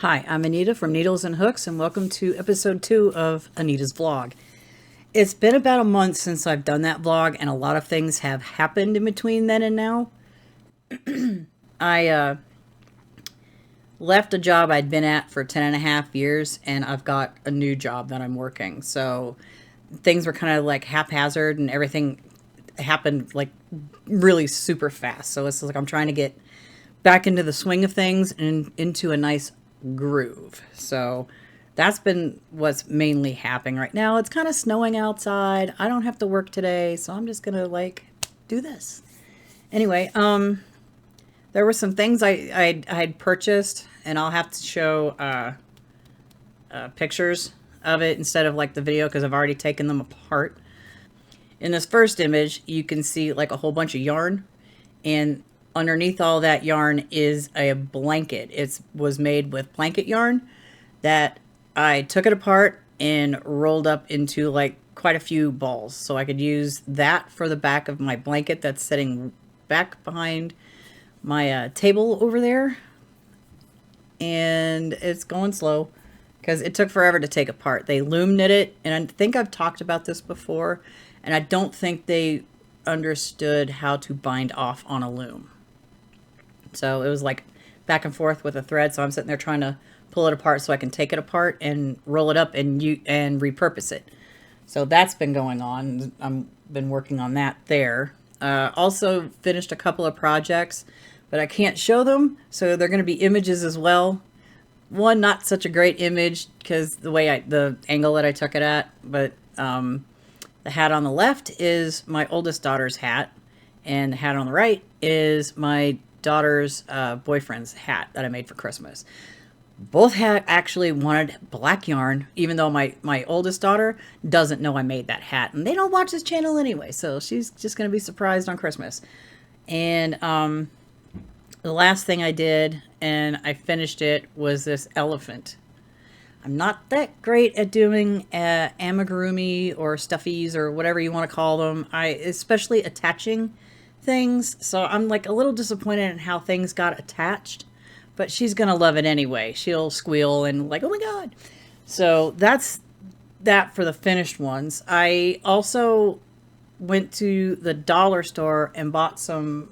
Hi, I'm Anita from Needles and Hooks, and welcome to episode 2 of Anita's vlog. It's been about a month since I've done that vlog, and a lot of things have happened in between then and now. I left a job I'd been at for 10.5 years, and I've got a new job that I'm working. So things were kind of like haphazard, and everything happened like really super fast. So it's like I'm trying to get back into the swing of things and into a nice groove. So that's been what's mainly happening right now. It's kind of snowing outside. I don't have to work today, so I'm just gonna like do this. Anyway, there were some things I had purchased, and I'll have to show pictures of it instead of like the video because I've already taken them apart. In this first image, you can see like a whole bunch of yarn, and underneath all that yarn is a blanket. It was made with blanket yarn that I took it apart and rolled up into like quite a few balls. So I could use that for the back of my blanket that's sitting back behind my table over there. And it's going slow because it took forever to take apart. They loom knit it, and I think I've talked about this before, and I don't think they understood how to bind off on a loom. So it was like back and forth with a thread. So I'm sitting there trying to pull it apart so I can take it apart and roll it up and repurpose it. So that's been going on. I've been working on that there. Also finished a couple of projects, but I can't show them. So they're going to be images as well. One, not such a great image because the angle that I took it at, but the hat on the left is my oldest daughter's hat, and the hat on the right is my daughter's boyfriend's hat that I made for Christmas. Both had actually wanted black yarn, even though my oldest daughter doesn't know I made that hat, and they don't watch this channel anyway, so she's just going to be surprised on Christmas. And the last thing I did, and I finished it, was this elephant. I'm not that great at doing amigurumi or stuffies or whatever you want to call them. Especially attaching things. So I'm like a little disappointed in how things got attached, but she's going to love it anyway. She'll squeal and like, oh my God. So that's that for the finished ones. I also went to the dollar store and bought some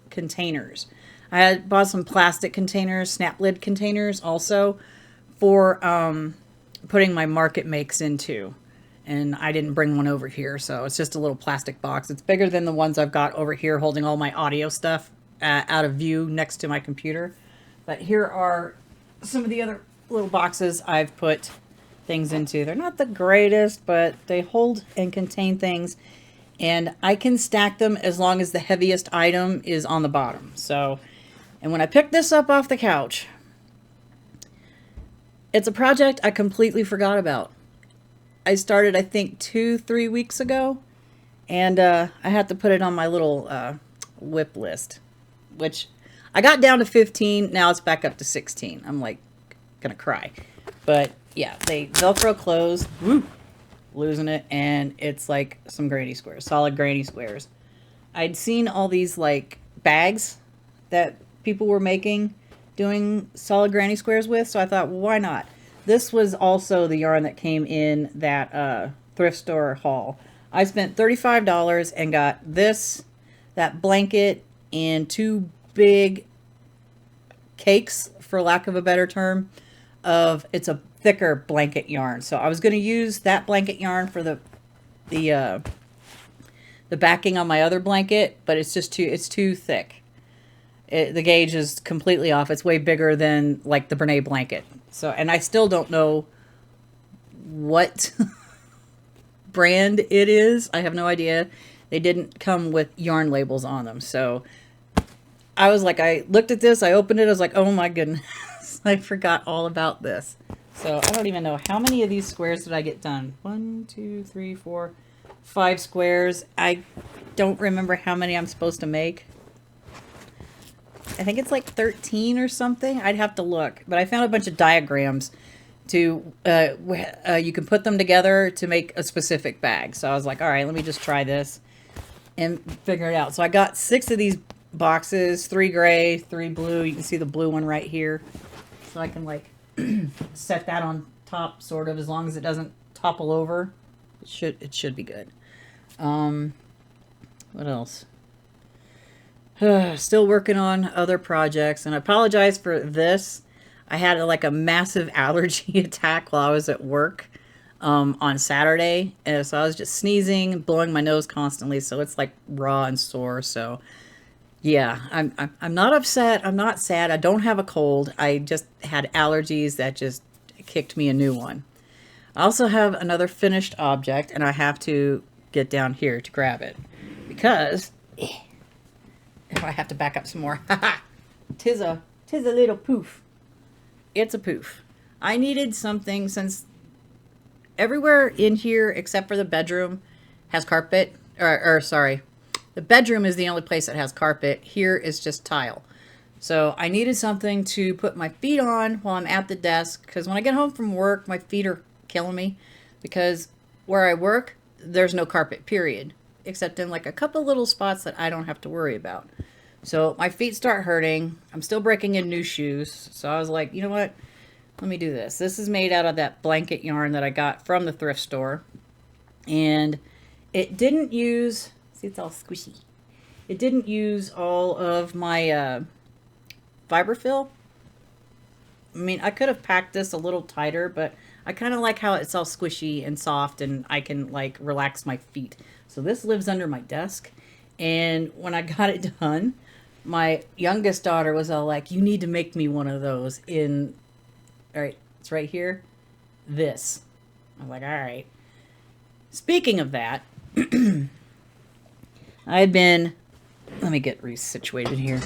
containers. I had bought some plastic containers, snap lid containers also for putting my market makes into. And I didn't bring one over here, so it's just a little plastic box. It's bigger than the ones I've got over here holding all my audio stuff out of view next to my computer. But here are some of the other little boxes I've put things into. They're not the greatest, but they hold and contain things. And I can stack them as long as the heaviest item is on the bottom. So, and when I picked this up off the couch, it's a project I completely forgot about. I started, I think, 2-3 weeks ago, and I had to put it on my little whip list, which I got down to 15. Now it's back up to 16. I'm like gonna cry, but yeah, they Velcro closed. Woo, losing it, and it's like some granny squares, solid granny squares. I'd seen all these like bags that people were making, doing solid granny squares with, so I thought, well, why not? This was also the yarn that came in that thrift store haul. I spent $35 and got this, that blanket, and 2 big cakes, for lack of a better term, it's a thicker blanket yarn. So I was going to use that blanket yarn for the backing on my other blanket, but it's too thick. The gauge is completely off. It's way bigger than like the Brene blanket. So, and I still don't know what brand it is. I have no idea. They didn't come with yarn labels on them. So I was like, I looked at this, I opened it, I was like, oh my goodness, I forgot all about this. So I don't even know how many of these squares did I get done. 1, 2, 3, 4, 5 squares. I don't remember how many I'm supposed to make. I think it's like 13 or something. I'd have to look, but I found a bunch of diagrams to you can put them together to make a specific bag. So I was like, all right, let me just try this and figure it out. So I got 6 of these boxes, 3 gray, 3 blue. You can see the blue one right here. So I can like set that on top, sort of, as long as it doesn't topple over. It should be good. What else? Still working on other projects, and I apologize for this. I had like a massive allergy attack while I was at work on Saturday, and so I was just sneezing, blowing my nose constantly, so it's like raw and sore. So yeah, I'm not upset. I'm not sad. I don't have a cold. I just had allergies that just kicked me a new one. I also have another finished object, and I have to get down here to grab it because if I have to back up some more, tis a little poof. It's a poof. I needed something since everywhere in here except for the bedroom has carpet, or sorry, the bedroom is the only place that has carpet. Here is just tile. So I needed something to put my feet on while I'm at the desk, because when I get home from work, my feet are killing me, because where I work, there's no carpet, period, except in like a couple little spots that I don't have to worry about. So my feet start hurting. I'm still breaking in new shoes. So I was like, you know what? Let me do this. This is made out of that blanket yarn that I got from the thrift store. And it didn't use, see, it's all squishy. It didn't use all of my fiberfill. I mean, I could have packed this a little tighter, but I kind of like how it's all squishy and soft and I can like relax my feet. So this lives under my desk. And when I got it done, my youngest daughter was all like, you need to make me one of those in, all right, it's right here, this. I'm like, all right. Speaking of that, I had been, let me get resituated here,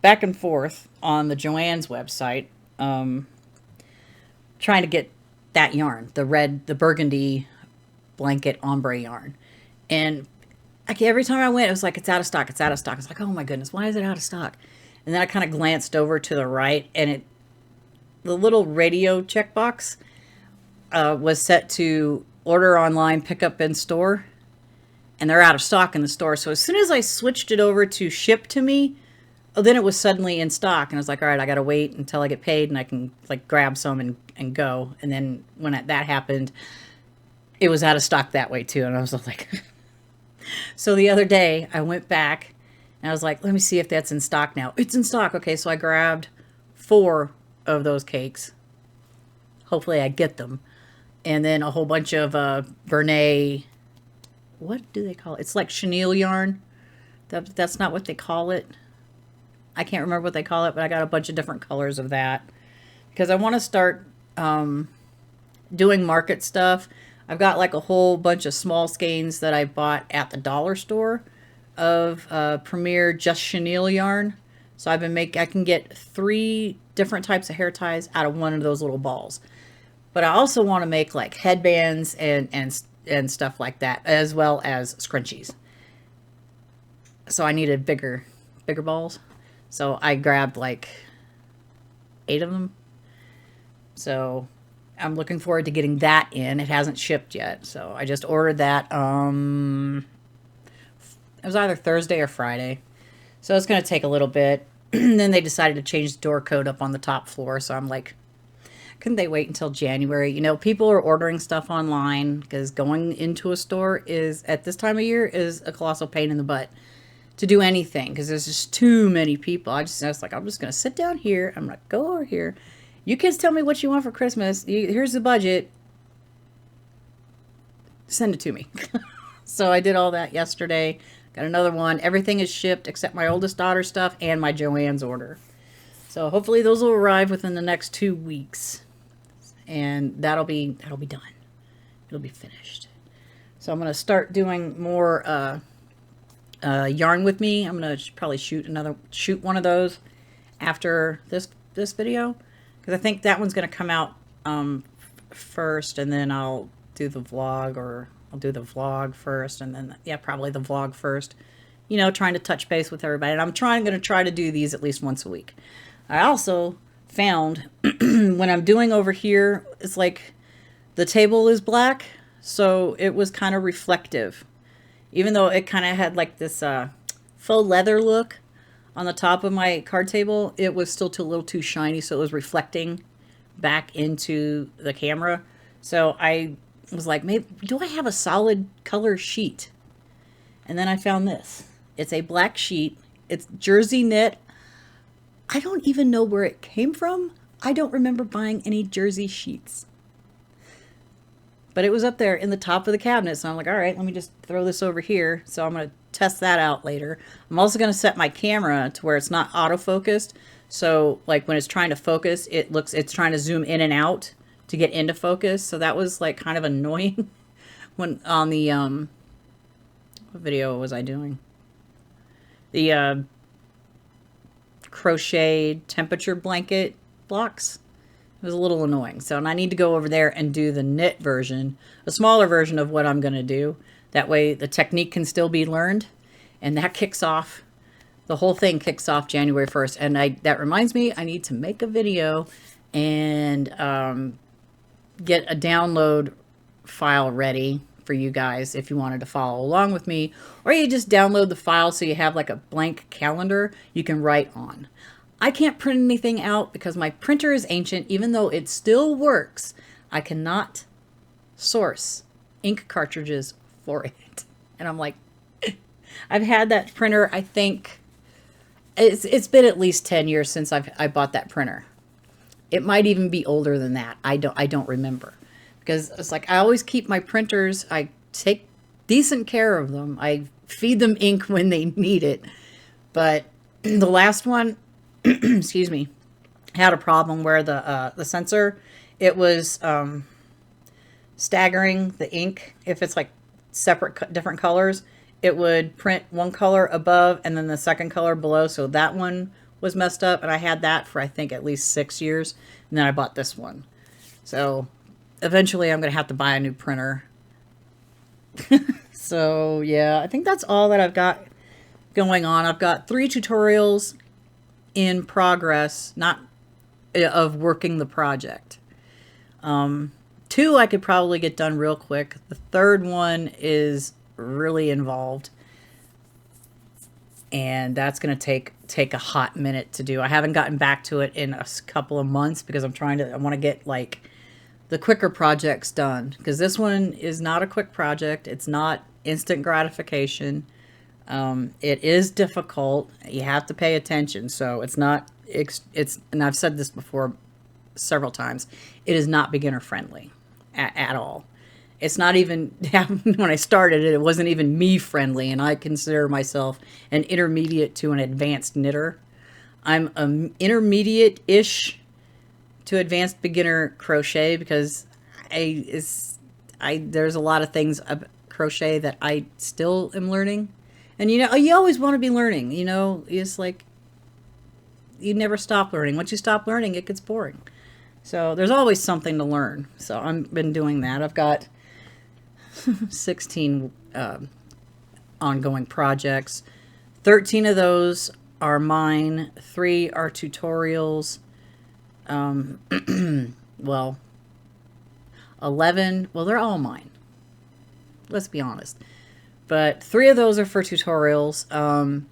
back and forth on the Joann's website, trying to get that yarn, the burgundy blanket ombre yarn. And every time I went, it was like, it's out of stock, it's out of stock. I was like, oh my goodness, why is it out of stock? And then I kind of glanced over to the right, and the little radio checkbox was set to order online, pick up in store, and they're out of stock in the store. So as soon as I switched it over to ship to me, then it was suddenly in stock, and I was like, all right, I got to wait until I get paid and I can like grab some and go. And then when that happened, it was out of stock that way too. And I was like, so the other day I went back and I was like, let me see if that's in stock now. It's in stock. Okay. So I grabbed 4 of those cakes. Hopefully I get them. And then a whole bunch of Vernay, what do they call it? It's like chenille yarn. That's not what they call it. I can't remember what they call it, but I got a bunch of different colors of that because I want to start doing market stuff. I've got like a whole bunch of small skeins that I bought at the dollar store of Premier Just Chenille yarn. So I can get 3 different types of hair ties out of one of those little balls. But I also want to make like headbands and stuff like that, as well as scrunchies. So I needed bigger balls. So I grabbed like 8 of them. So I'm looking forward to getting that in. It hasn't shipped yet. So I just ordered that. It was either Thursday or Friday. So it's going to take a little bit. And then they decided to change the door code up on the top floor. So I'm like, couldn't they wait until January? You know, people are ordering stuff online because going into a store at this time of year is a colossal pain in the butt to do anything because there's just too many people. I was like, I'm just going to sit down here. I'm going to go over here. You kids tell me what you want for Christmas. Here's the budget. Send it to me. So I did all that yesterday. Got another one. Everything is shipped except my oldest daughter's stuff and my Joann's order. So hopefully those will arrive within the next 2 weeks. And that'll be done. It'll be finished. So I'm going to start doing more yarn with me. I'm going to probably shoot one of those after this video, because I think that one's going to come out first, and then I'll do the vlog, or I'll do the vlog first, and then probably the vlog first. You know, trying to touch base with everybody, and I'm going to try to do these at least once a week. I also found when I'm doing over here, it's like the table is black, so it was kind of reflective. Even though it kind of had like this faux leather look, on the top of my card table, it was still a little too shiny, so it was reflecting back into the camera. So I was like, maybe, do I have a solid color sheet? And then I found this. It's a black sheet. It's jersey knit. I don't even know where it came from. I don't remember buying any jersey sheets. But it was up there in the top of the cabinet. So I'm like, all right, let me just throw this over here. So I'm going to test that out later. I'm also going to set my camera to where it's not autofocused. So like when it's trying to focus, it's trying to zoom in and out to get into focus. So that was like kind of annoying when on the, what video was I doing? The crochet temperature blanket blocks. It was a little annoying. So, and I need to go over there and do the knit version, a smaller version of what I'm going to do. That way the technique can still be learned. And that kicks off, the whole thing kicks off January 1st. And that reminds me, I need to make a video and get a download file ready for you guys if you wanted to follow along with me. Or you just download the file so you have like a blank calendar you can write on. I can't print anything out because my printer is ancient. Even though it still works, I cannot source ink cartridges for it. And I'm like, I've had that printer, I think, it's been at least 10 years since I bought that printer. It might even be older than that. I don't remember. Because it's like, I always keep my printers, I take decent care of them. I feed them ink when they need it. But the last one, excuse me, had a problem where the sensor, it was staggering the ink. If it's like separate, different colors, it would print one color above and then the second color below. So that one was messed up, and I had that for I think at least 6 years. And then I bought this one. So eventually I'm going to have to buy a new printer. So yeah, I think that's all that I've got going on. I've got 3 tutorials in progress, not of working the project. 2 I could probably get done real quick. The third one is really involved, and that's going to take a hot minute to do. I haven't gotten back to it in a couple of months because I want to get like the quicker projects done, because this one is not a quick project. It's not instant gratification. It is difficult. You have to pay attention. So it's not, and I've said this before several times, it is not beginner friendly at all. It's not even, when I started it, it wasn't even me friendly, and I consider myself an intermediate to an advanced knitter. I'm an intermediate-ish to advanced beginner crochet, because there's a lot of things about crochet that I still am learning. And you always want to be learning, it's like you never stop learning. Once you stop learning, it gets boring. So there's always something to learn. So I've been doing that. I've got 16 ongoing projects. 13 of those are mine. 3 are tutorials. Well, 11, well, they're all mine. Let's be honest. But 3 of those are for tutorials.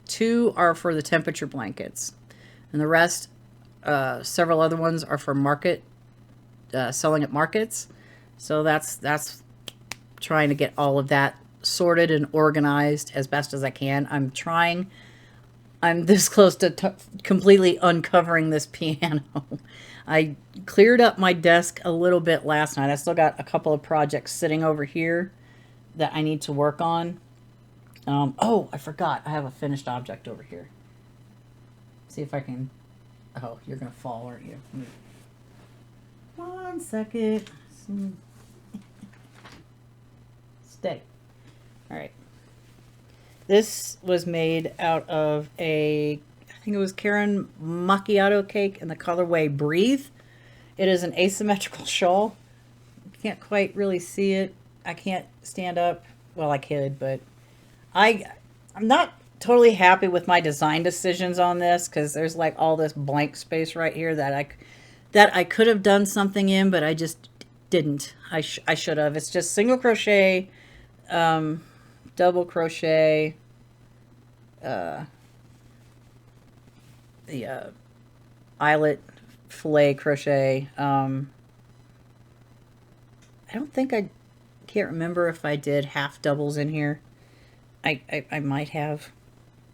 2 are for the temperature blankets. And the rest, several other ones are for market, selling at markets. So that's trying to get all of that sorted and organized as best as I can. I'm this close to completely uncovering this piano. I cleared up my desk a little bit last night. I still got a couple of projects sitting over here that I need to work on. Oh, I forgot. I have a finished object over here. See if I can... Oh, you're going to fall, aren't you? 1 second. Stay. All right. This was made out of I think it was Karen Macchiato cake in the colorway Breathe. It is an asymmetrical shawl. You can't quite really see it. I can't stand up. Well, I could, but I'm not totally happy with my design decisions on this, because there's like all this blank space right here that I could have done something in, but I just didn't. I should have. It's just single crochet, double crochet, the eyelet fillet crochet. I don't think can't remember if I did half doubles in here. I might have.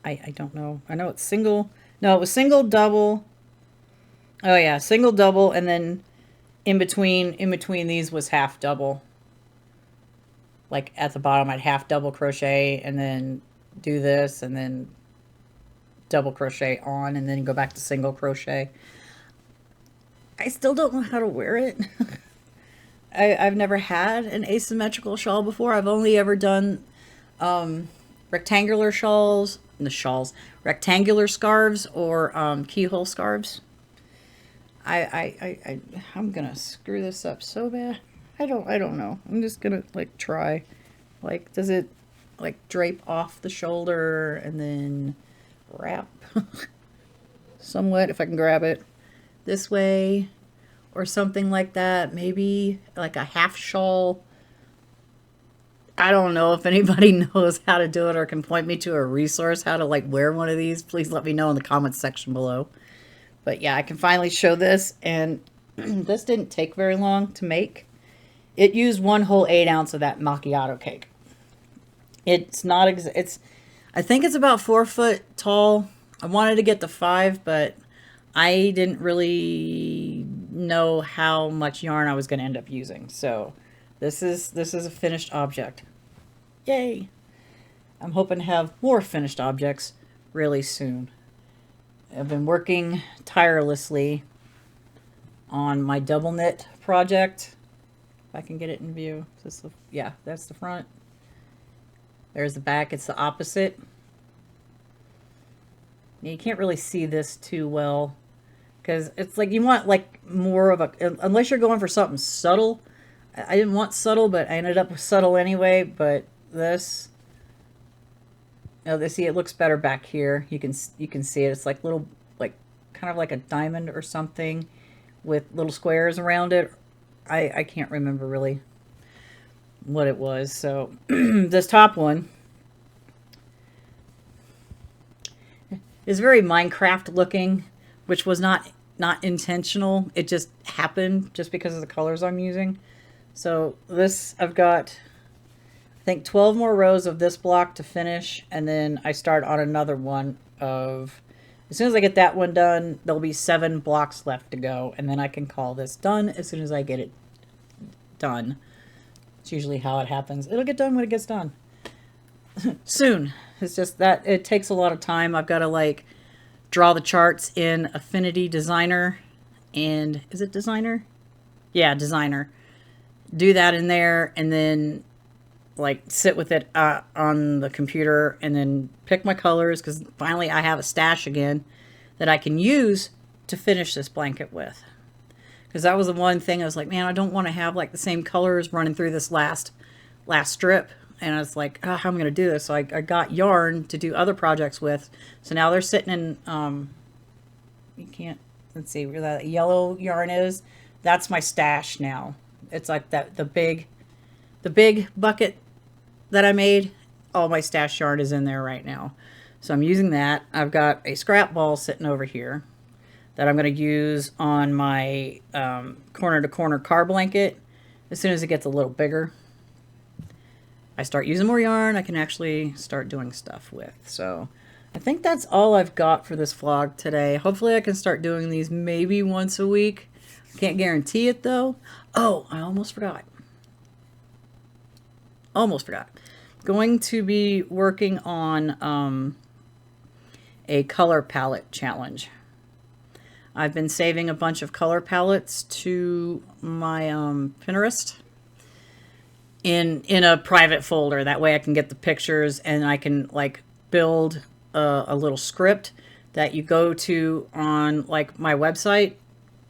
I don't know. I know it's single. No, it was single, double. Oh yeah, single, double, and then in between these was half double. Like at the bottom, I'd half double crochet and then do this and then double crochet on and then go back to single crochet. I still don't know how to wear it. I've never had an asymmetrical shawl before. I've only ever done rectangular rectangular scarves or keyhole scarves. I'm gonna screw this up so bad. I don't know. I'm just gonna like try. Like, does it like drape off the shoulder and then wrap somewhat if I can grab it this way or something like that? Maybe like a half shawl. I don't know if anybody knows how to do it or can point me to a resource how to like wear one of these. Please let me know in the comments section below. But yeah, I can finally show this, and this didn't take very long to make. It used 1 whole 8 ounce of that macchiato cake. It's not, I think it's about 4 foot tall. I wanted to get to 5, but I didn't really know how much yarn I was going to end up using. So this is a finished object. Yay! I'm hoping to have more finished objects really soon. I've been working tirelessly on my double knit project. If I can get it in view. Yeah, that's the front. There's the back. It's the opposite. You can't really see this too well because it's like you want like more of a, unless you're going for something subtle. I didn't want subtle, but I ended up with subtle anyway. But this, see, it looks better back here. You can see it. It's like little, like kind of like a diamond or something with little squares around it. I can't remember really what it was. So this top one is very Minecraft looking, which was not intentional. It just happened just because of the colors I'm using. So this, I've got, I think 12 more rows of this block to finish, and then I start on another one of, as soon as I get that one done, there'll be 7 blocks left to go, and then I can call this done as soon as I get it done. It's usually how it happens. It'll get done when it gets done. Soon. It's just that it takes a lot of time. I've got to like draw the charts in Affinity Designer, and is it Designer? Yeah, Designer. Do that in there, and then like sit with it on the computer, and then pick my colors, because finally I have a stash again that I can use to finish this blanket with. Because that was the one thing I was like, man, I don't want to have like the same colors running through this last strip. And I was like, oh, how am I going to do this? So I got yarn to do other projects with. So now they're sitting in, you can't, let's see where that yellow yarn is. That's my stash now. It's like that, the big bucket that I made. All my stash yarn is in there right now. So I'm using that. I've got a scrap ball sitting over here that I'm going to use on my corner to corner car blanket. As soon as it gets a little bigger, I start using more yarn, I can actually start doing stuff with. So I think that's all I've got for this vlog today. Hopefully I can start doing these maybe once a week. Can't guarantee it though. Oh, I almost forgot. Going to be working on a color palette challenge. I've been saving a bunch of color palettes to my Pinterest in a private folder. That way I can get the pictures, and I can like build a little script that you go to on like my website.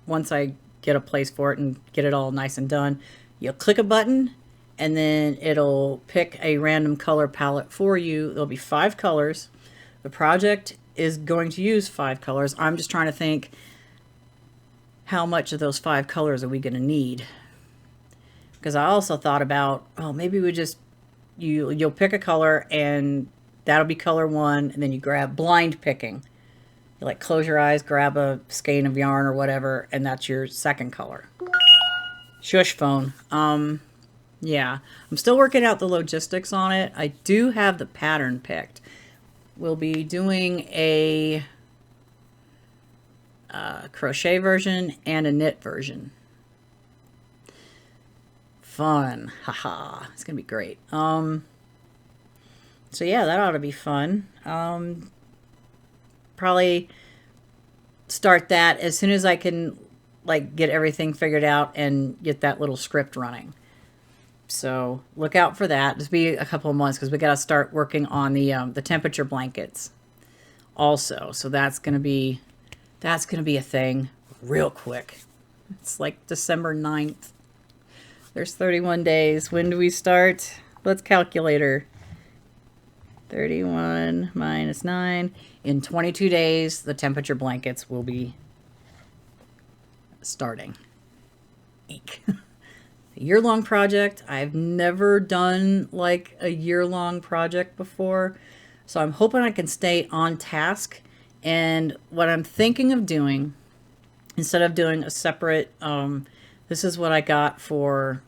Once I get a place for it and get it all nice and done, you'll click a button and then it'll pick a random color palette for you. There'll be 5 colors. The project is going to use 5 colors. I'm just trying to think, how much of those 5 colors are we going to need? Because I also thought about, oh, maybe we just, you'll pick a color and that'll be color 1, and then you grab blind picking. You like close your eyes, grab a skein of yarn or whatever, and that's your second color. Shush phone. Yeah, I'm still working out the logistics on it. I do have the pattern picked. We'll be doing a crochet version and a knit version. Fun. Haha. It's gonna be great. So yeah, that ought to be fun. Probably start that as soon as I can, like, get everything figured out and get that little script running. So look out for that. Just be a couple of months because we got to start working on the temperature blankets also. So that's gonna be a thing real quick. It's like December 9th. There's 31 days. When do we start? Let's calculator. 31 minus 9. In 22 days, the temperature blankets will be starting. Eek. A year-long project. I've never done like a year-long project before. So I'm hoping I can stay on task. And what I'm thinking of doing, instead of doing a separate, this is what I got for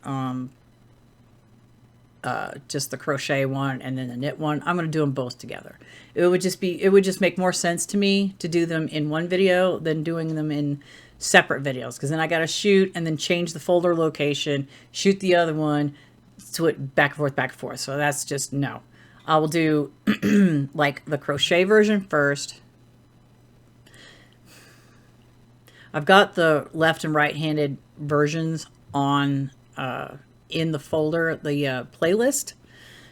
just the crochet one and then the knit one. I'm going to do them both together. It would just make more sense to me to do them in one video than doing them in separate videos. Because then I got to shoot and then change the folder location, shoot the other one, switch back and forth, back and forth. So that's just no. I will do like the crochet version first. I've got the left and right-handed versions on in the folder, the playlist.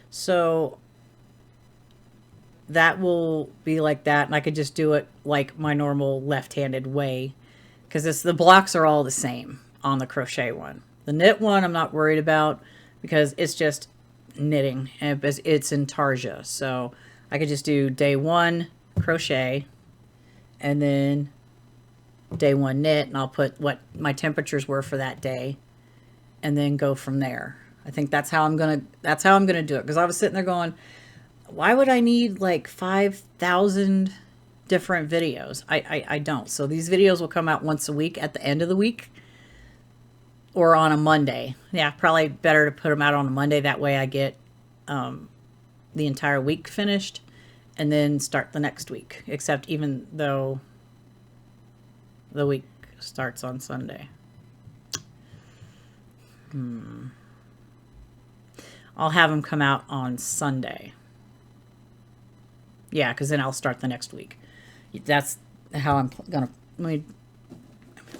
So that will be like that, and I could just do it like my normal left-handed way because the blocks are all the same on the crochet one. The knit one I'm not worried about because it's just knitting and it's in tarsia. So I could just do day 1 crochet and then day 1 knit, and I'll put what my temperatures were for that day and then go from there. I think that's how I'm gonna do it, because I was sitting there going, why would I need like 5,000 different videos? I don't. So these videos will come out once a week at the end of the week or on a Monday. Yeah, probably better to put them out on a Monday. That way I get the entire week finished and then start the next week, except even though the week starts on Sunday. I'll have them come out on Sunday. Yeah, because then I'll start the next week. That's how I'm gonna. Let me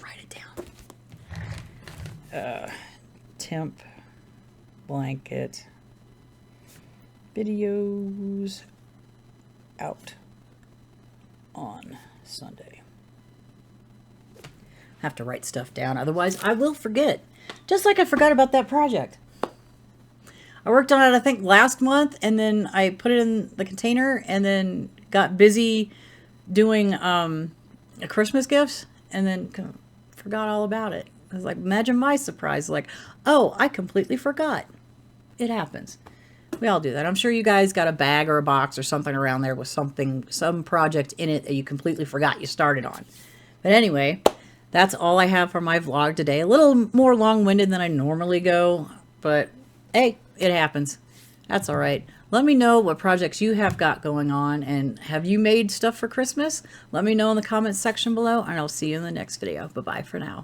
write it down. Temp blanket videos out on Sunday. I have to write stuff down, otherwise I will forget. Just like I forgot about that project. I worked on it, I think, last month, and then I put it in the container and then got busy doing Christmas gifts and then forgot all about it. I was like, imagine my surprise. Like, oh, I completely forgot. It happens. We all do that. I'm sure you guys got a bag or a box or something around there with some project in it that you completely forgot you started on. But anyway, that's all I have for my vlog today. A little more long-winded than I normally go, but hey, it happens. That's all right. Let me know what projects you have got going on, and have you made stuff for Christmas? Let me know in the comments section below, and I'll see you in the next video. Bye-bye for now.